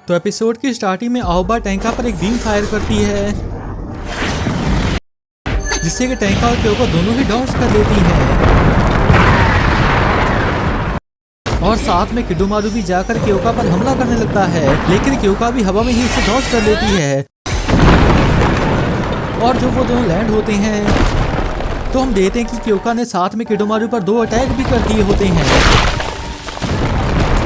तो एपिसोड की स्टार्टिंग में आओबा टैंका पर एक बीम फायर करती है, जिससे कि टैंका और क्योको दोनों ही डॉज कर लेती हैं। और साथ में किडोमारू भी जाकर क्योका पर हमला करने लगता है, लेकिन क्योका भी हवा में ही उसे डॉज कर लेती है। और जब वो दोनों लैंड होते हैं तो हम देखते हैं कि क्योका ने साथ में किडोमारू पर 2 अटैक भी कर दिए होते हैं।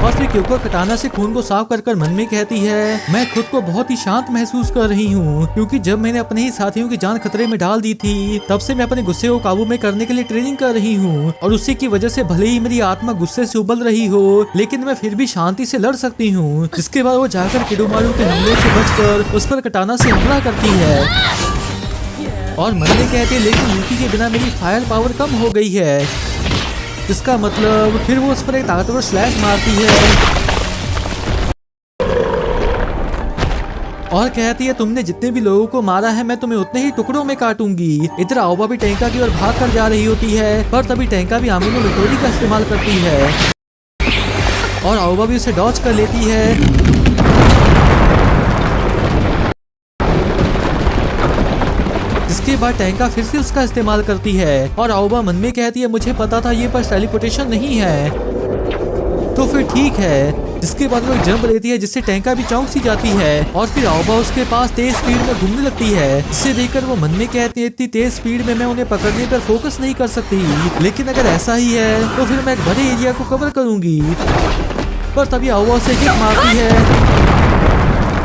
और फिर क्योको कटाना से खून को साफ कर मन में कहती है, मैं खुद को बहुत ही शांत महसूस कर रही हूँ, क्योंकि जब मैंने अपने ही साथियों की जान खतरे में डाल दी थी, तब से मैं अपने गुस्से को काबू में करने के लिए ट्रेनिंग कर रही हूँ। और उसी की वजह से भले ही मेरी आत्मा गुस्से से उबल रही हो, लेकिन मैं फिर भी शांति से लड़ सकती हूँ। जिसके बाद वो जाकर किडोमारू के हमलों से बचकर उस पर कटाना से हमला करती है। और मन में कहते, लेकिन यूकी के बिना मेरी फायर पावर कम हो गई है। इसका मतलब फिर वो उस पर एक ताकतवर स्लैश मारती है और कहती है, तुमने जितने भी लोगों को मारा है मैं तुम्हें उतने ही टुकड़ों में काटूंगी। इधर आओबा भी टैंका की ओर भाग कर जा रही होती है, पर तभी टैंका भी आमिनो मिटोरी का इस्तेमाल करती है और आओबा भी उसे डॉज कर लेती है। इसके बाद टैंका फिर से उसका इस्तेमाल करती है और आओबा मन में कहती है, मुझे पता था ये पर टेलीपोर्टेशन नहीं है, तो फिर ठीक है। जिसके बाद वो एक जंप लेती है, जिससे टैंका भी चौंक सी जाती है और फिर आओबा उसके पास तेज स्पीड में घूमने लगती है। जिसे देखकर वो मन में कहती है, इतनी तेज स्पीड में मैं उन्हें पकड़ने पर फोकस नहीं कर सकती, लेकिन अगर ऐसा ही है तो फिर मैं एक बड़े एरिया को कवर करूंगी। पर तभी आओबा उसे किक मारती है,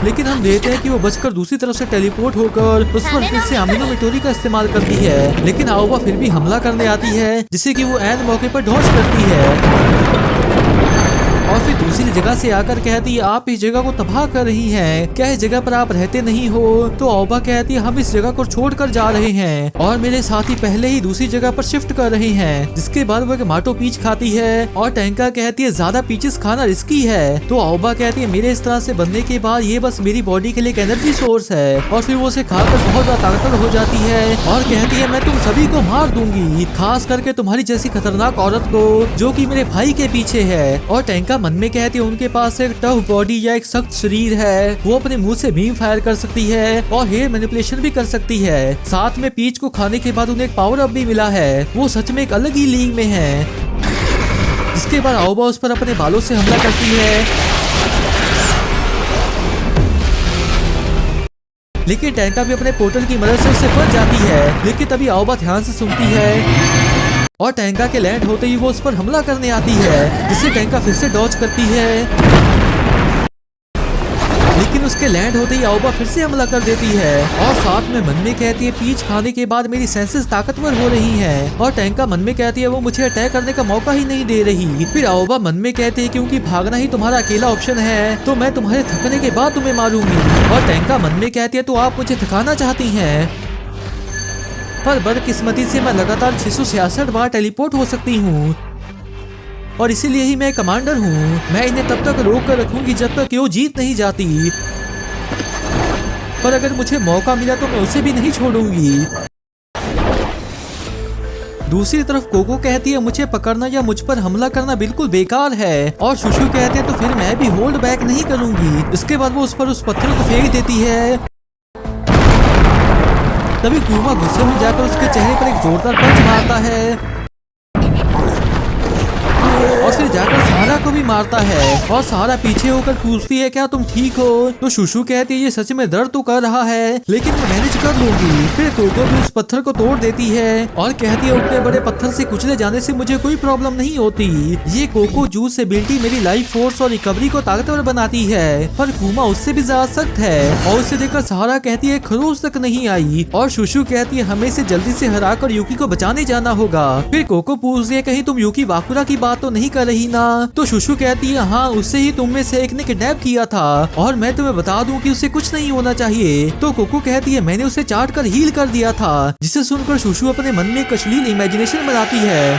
लेकिन हम देखते हैं कि वो बचकर दूसरी तरफ से टेलीपोर्ट होकर उस पर फिर से आमिनो मिटोरी का इस्तेमाल करती है, लेकिन आओबा फिर भी हमला करने आती है, जिससे कि वो ऐन मौके पर डॉज करती है और फिर दूसरी जगह से आकर कहती है, आप इस जगह को तबाह कर रही हैं, क्या इस जगह पर आप रहते नहीं हो? तो आओबा कहती है, हम इस जगह को छोड़कर जा रहे हैं और मेरे साथी पहले ही दूसरी जगह पर शिफ्ट कर रहे हैं। जिसके बाद वो एक माटो पीच खाती है और टैंका कहती है, ज्यादा पीचेस खाना रिस्की है। तो आओबा कहती है, मेरे इस तरह से बनने के बाद ये बस मेरी बॉडी के लिए एक एनर्जी सोर्स है। और फिर वो उसे खाकर बहुत ज्यादा ताकतवर हो जाती है और कहती है, मैं तुम सभी को मार दूंगी, खास करके तुम्हारी जैसी खतरनाक औरत को जो कि मेरे भाई के पीछे है। और टैंका मन में कहती है, उनके पास एक टफ बॉडी या एक सख्त शरीर है, वो अपने मुंह से बीम फायर कर सकती है और हेयर मैनिपुलेशन भी कर सकती है। साथ में पीच को खाने के बाद उन्हें एक पावर अप भी मिला है, वो सच में एक अलग ही लीग में है। जिसके बाद आओबा उस पर अपने बालों से हमला करती है, लेकिन टैंका भी अपने पोर्टल की मदद से उससे बच जाती है। लेकिन तभी आओबा ध्यान से सुनती है और टैंका के लैंड होते ही वो उस पर हमला करने आती है, जिससे टैंका फिर से डॉज करती है, लेकिन उसके लैंड होते ही आओबा फिर से हमला कर देती है और साथ में मन में कहती है, पीच खाने के बाद मेरी सेंसेस ताकतवर हो रही हैं। और टैंका मन में कहती है, वो मुझे अटैक करने का मौका ही नहीं दे रही। फिर आओबा मन में कहती है, क्योंकि भागना ही तुम्हारा अकेला ऑप्शन है, तो मैं तुम्हारे थकने के बाद तुम्हें मारूंगी। और टैंका मन में कहती है, तो आप मुझे थकाना चाहती हैं, पर बदकिस्मती से मैं लगातार 666 बार टेलीपोर्ट हो सकती हूँ और इसीलिए ही मैं कमांडर हूँ। मैं इन्हें तब तक रोक कर रखूंगी जब तक कि वो जीत नहीं जाती, पर अगर मुझे मौका मिला तो मैं उसे भी नहीं छोड़ूंगी। दूसरी तरफ कोको कहती है, मुझे पकड़ना या मुझ पर हमला करना बिल्कुल बेकार है। और शुशु कहते हैं, तो फिर मैं भी होल्ड बैक नहीं करूंगी। इसके बाद वो उस पत्थर को फेंक देती है। तभी कुमा गुस्से में जाकर उसके चेहरे पर एक जोरदार पंच मारता है और फिर जाकर सहारा को भी मारता है और सहारा पीछे होकर पूछती है, क्या तुम ठीक हो? तो शुशु कहती है, ये सच में दर्द तो कर रहा है, लेकिन मैं मैनेज कर लूंगी। फिर कोको भी उस पत्थर को तोड़ देती है और कहती है, उतने बड़े पत्थर से कुचले जाने से मुझे कोई प्रॉब्लम नहीं होती। ये कोको जूस एबिलिटी मेरी लाइफ फोर्स और रिकवरी को ताकतवर बनाती है, पर कुमा उससे भी ज्यादा सख्त है। और उसे देखकर सहारा कहती है, खरोच तक नहीं आई। और शुशु कहती है, हमें इसे जल्दी से हराकर यूकी को बचाने जाना होगा। फिर कोको पूछती है, कहीं तुम यूकी वाकुरा की बात तो नहीं कर रही ना? तो शुशु कहती है, हाँ, उससे ही तुम में से एक ने किडनैप किया था और मैं तुम्हें बता दूं कि उसे कुछ नहीं होना चाहिए। तो कोको कहती है, मैंने उसे चाट कर हील कर दिया था। जिसे सुनकर शुशु अपने मन में एक अश्लील इमेजिनेशन बनाती है।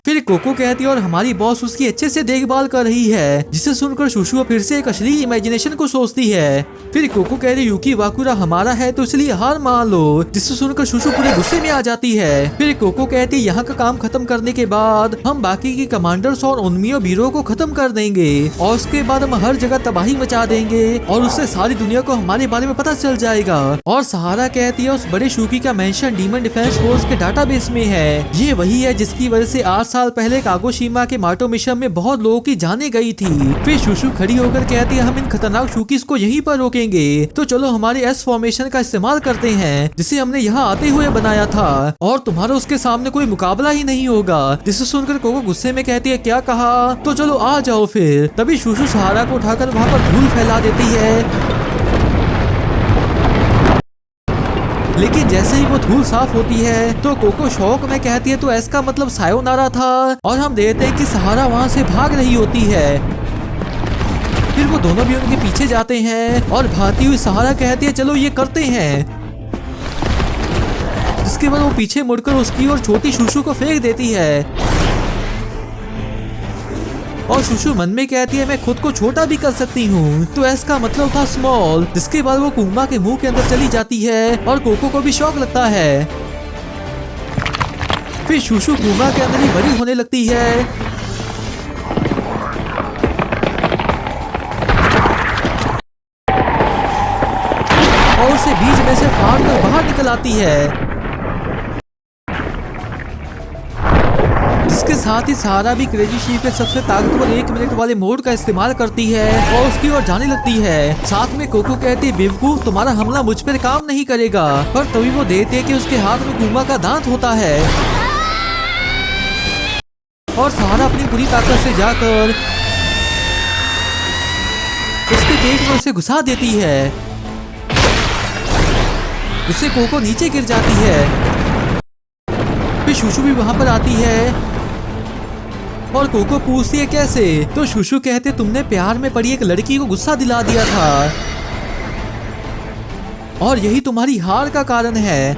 फिर कोको कहती है और हमारी बॉस उसकी अच्छे से देखभाल कर रही है, जिसे सुनकर शुशु फिर से एक असली इमेजिनेशन को सोचती है। फिर कोको कह रही यूकी वाकुरा हमारा है तो इसलिए हार मान लो, जिसे सुनकर शुशु पूरे गुस्से में आ जाती है। फिर कोको कहती है यहाँ का काम खत्म करने के बाद हम बाकी के कमांडर्स और उन्मियो बीरो को खत्म कर देंगे और उसके बाद हम हर जगह तबाही मचा देंगे और उससे सारी दुनिया को हमारे बारे में पता चल जाएगा। और सहारा कहती है उस बड़े शूकी का मेंशन डीमन डिफेंस फोर्स के डाटाबेस में है। ये वही है जिसकी वजह से 8 साल पहले कागोशिमा के माटो मिशन में बहुत लोगों की जाने गई थी। फिर शुशु खड़ी होकर कहती है हम इन खतरनाक शूकीज को यहीं पर रोकेंगे, तो चलो हमारे एस फॉर्मेशन का इस्तेमाल करते हैं जिसे हमने यहाँ आते हुए बनाया था और तुम्हारा उसके सामने कोई मुकाबला ही नहीं होगा। जिसे सुनकर कोको गुस्से में कहती है क्या कहा, तो चलो आ जाओ फिर। तभी शुशु सहारा को उठाकर वहाँ पर धूल फैला देती है, लेकिन जैसे ही वो धूल साफ होती है तो कोको शौक में कहती है तो एस का मतलब सायोनारा था और हम देखते हैं कि सहारा वहाँ से भाग रही होती है। फिर वो दोनों भी उनके पीछे जाते हैं और भागती हुई सहारा कहती है चलो ये करते हैं। जिसके बाद वो पीछे मुड़कर उसकी और छोटी शुशु को फेंक देती है और शुशु मन में कहती है मैं खुद को छोटा भी कर सकती हूँ, तो एस का मतलब था स्मॉल। जिसके बाद वो कुंबा के मुंह के अंदर चली जाती है और कोको को भी शौक लगता है। फिर शुशु कुंबा के अंदर ही बड़ी होने लगती है और उसे बीच में से फाड़ कर बाहर निकल आती है। इसके साथ ही सहारा भी क्रेजी शीप के सबसे ताकतवर 1 मिनट वाले मोड का इस्तेमाल करती है और उसकी ओर जाने लगती है। साथ में कोको कहती है बेवकूफ तुम्हारा हमला मुझ पर काम नहीं करेगा, पर तभी वो देखते हैं कि उसके हाथ में कुंबा का दांत होता है और सहारा अपनी पूरी ताकत से जाकर उसके पेट में उसे घुसा देती है, उससे कोको नीचे गिर जाती है। फिर शुशु भी वहां पर आती है और कोको पूछती है कैसे, तो शुशु कहते तुमने प्यार में पड़ी एक लड़की को गुस्सा दिला दिया था और यही तुम्हारी हार का कारण है।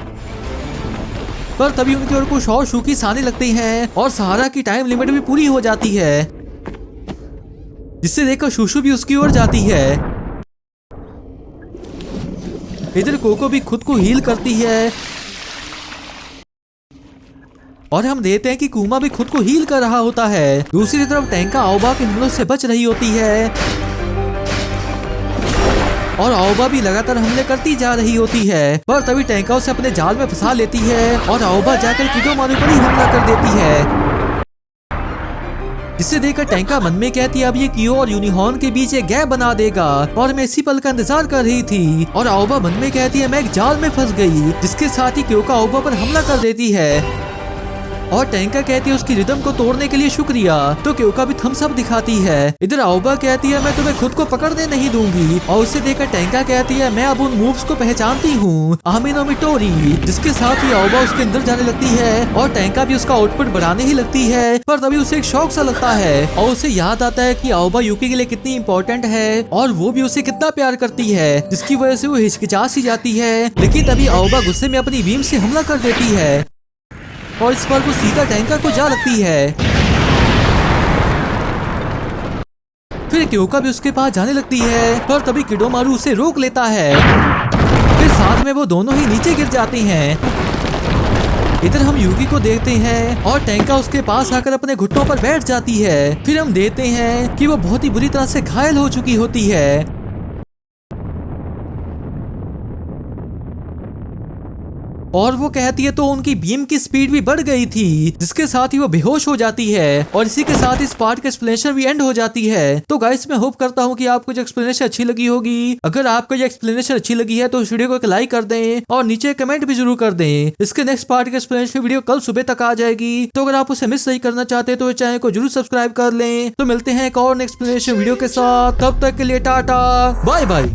पर तभी उनकी ओर कुछ और शूकीस आने लगते हैं और सहारा की टाइम लिमिट भी पूरी हो जाती है, जिससे देखकर शुशु भी उसकी ओर जाती है। इधर कोको भी खुद को हील करती है और हम देखते हैं कि कुमा भी खुद को हील कर रहा होता है। दूसरी तरफ टैंका आओबा के हमलों से बच रही होती है और आओबा भी लगातार हमले करती जा रही होती है, पर तभी टैंका उसे अपने जाल में फंसा लेती है और आओबा जाकर किडोमारू पर ही हमला कर देती है। जिसे देखकर टैंका मन में कहती है अब ये कियो और यूनिहॉर्न के बीच एक गैप बना देगा और मैं इसी पल का इंतजार कर रही थी। और आओबा मन में कहती है मैं एक जाल में फंस गई, जिसके साथ ही क्योका आओबा पर हमला कर देती है और टैंका कहती है उसकी रिदम को तोड़ने के लिए शुक्रिया, तो क्योका भी थम्स अप दिखाती है। इधर आओबा कहती है मैं तुम्हें खुद को पकड़ने नहीं दूंगी और उसे देखकर टैंका कहती है मैं अब उन मूव्स को पहचानती हूँ, आमिनो मिटोरी। जिसके साथ ही आओबा उसके अंदर जाने लगती है और टैंका भी उसका आउटपुट बढ़ाने ही लगती है, पर तभी उसे एक शौक सा लगता है और उसे याद आता है कि आओबा यूकी के लिए कितनी इंपॉर्टेंट है और वो भी उसे कितना प्यार करती है, जिसकी वजह से वो हिचकिचा सी जाती है। लेकिन तभी आओबा गुस्से में अपनी बीम से हमला कर देती है और इस पर वो सीधा टैंका को जा लगती है। फिर क्योका भी उसके पास जाने लगती है और तभी किडोमारू उसे रोक लेता है। फिर साथ में वो दोनों ही नीचे गिर जाते हैं। इधर हम यूकी को देखते हैं और टैंका उसके पास आकर अपने घुटनों पर बैठ जाती है। फिर हम देखते हैं कि वो बहुत ही बुरी तरह से घायल हो चुकी होती है और वो कहती है तो उनकी बीम की स्पीड भी बढ़ गई थी, जिसके साथ ही वो बेहोश हो जाती है और इसी के साथ इस पार्ट का एक्सप्लेनेशन भी एंड हो जाती है। तो गाइस मैं होप करता हूँ कि आपको जो एक्सप्लेनेशन अच्छी लगी होगी। अगर आपको ये एक्सप्लेनेशन अच्छी लगी है तो इस वीडियो को एक लाइक कर दें और नीचे कमेंट भी जरूर कर दें। इसके नेक्स्ट पार्ट का एक्सप्लेनेशन वीडियो कल सुबह तक आ जाएगी, तो अगर आप उसे मिस नहीं करना चाहते तो इस चैनल को जरूर सब्सक्राइब कर लें। तो मिलते हैं एक और एक्सप्लेनेशन वीडियो के साथ, तब तक के लिए टाटा बाय बाय।